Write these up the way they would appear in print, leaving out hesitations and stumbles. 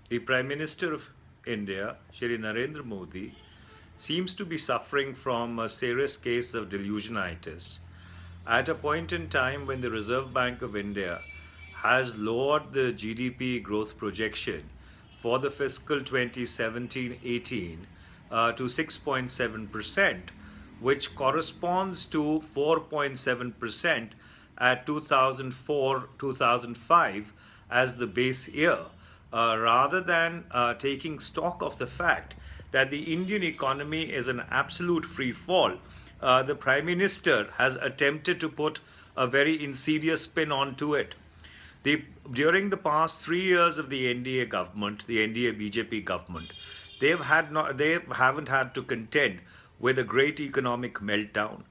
The Prime Minister of India, Shri Narendra Modi, seems to be suffering from a serious case of delusionitis at a point in time when the Reserve Bank of India has lowered the GDP growth projection for the fiscal 2017-18 to 6.7%, which corresponds to 4.7% at 2004-2005 as the base year, rather than taking stock of the fact that the Indian economy is an absolute free fall. The Prime Minister has attempted to put a very insidious spin onto it. The, During the past 3 years of the NDA government, the NDA BJP government, they haven't had to contend with a great economic meltdown,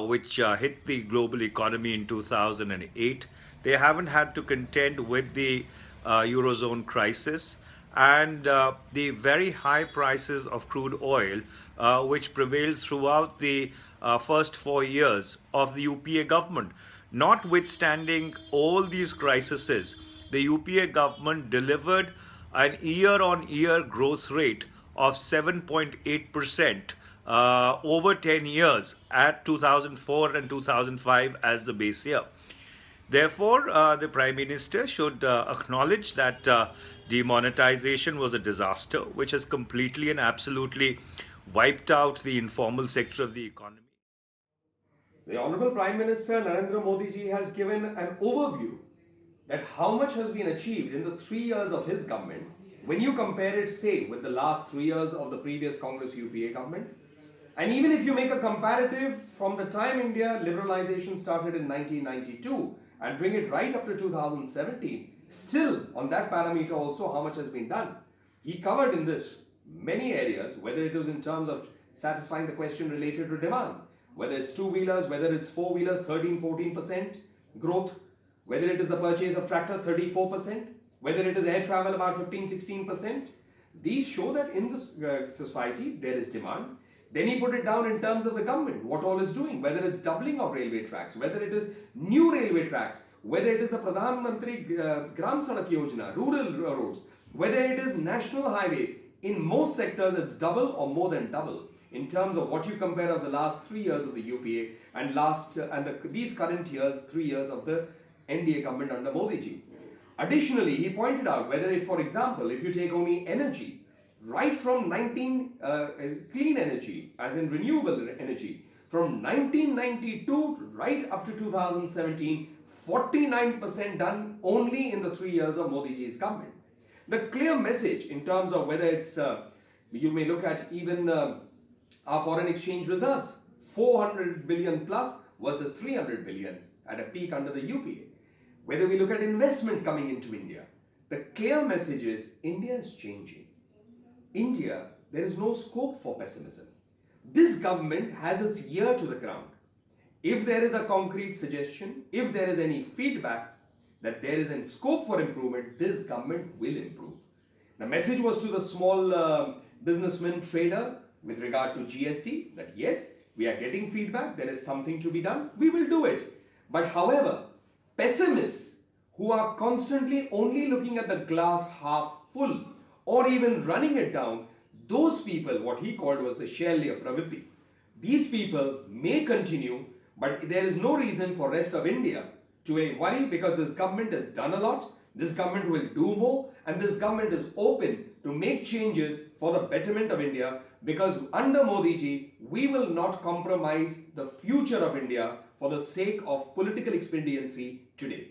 which hit the global economy in 2008. They haven't had to contend with the eurozone crisis and the very high prices of crude oil, which prevailed throughout the first 4 years of the UPA government. Notwithstanding all these crises, the UPA government delivered an year on year growth rate of 7.8% over 10 years at 2004 and 2005 as the base year. Therefore, the Prime Minister should acknowledge that demonetization was a disaster which has completely and absolutely wiped out the informal sector of the economy. The Honorable Prime Minister Narendra Modi ji has given an overview that how much has been achieved in the 3 years of his government when you compare it, say, with the last 3 years of the previous Congress UPA government. And even if you make a comparative from the time India liberalization started in 1992 and bring it right up to 2017, still on that parameter also how much has been done. He covered in this many areas, whether it was in terms of satisfying the question related to demand, whether it's two-wheelers, whether it's four-wheelers, 13-14% growth, whether it is the purchase of tractors, 34%, whether it is air travel, about 15-16%. These show that in this society there is demand. Then he put it down in terms of the government, what all it's doing, whether it's doubling of railway tracks, whether it is new railway tracks, whether it is the Pradhan Mantri Gram Sadak Yojana, rural roads, whether it is national highways. In most sectors, it's double or more than double in terms of what you compare of the last 3 years of the UPA and these current years, 3 years of the NDA government under Modi ji. Additionally, he pointed out whether, if, for example, if you take only energy, right from clean energy, as in renewable energy, from 1992 right up to 2017, 49% done only in the 3 years of Modi ji's government. The clear message in terms of whether it's, you may look at even our foreign exchange reserves, 400 billion plus versus 300 billion at a peak under the UPA. Whether we look at investment coming into India, the clear message is India is changing. India, there is no scope for pessimism. This government has its ear to the ground. If there is a concrete suggestion, if there is any feedback that there is a scope for improvement, this government will improve. The message was to the small businessman trader with regard to GST that yes, we are getting feedback, there is something to be done, we will do it. But however, pessimists who are constantly only looking at the glass half full or even running it down, those people, what he called was the Shalya Pravritti. These people may continue, but there is no reason for rest of India to worry because this government has done a lot, this government will do more, and this government is open to make changes for the betterment of India because under Modi ji, we will not compromise the future of India for the sake of political expediency today.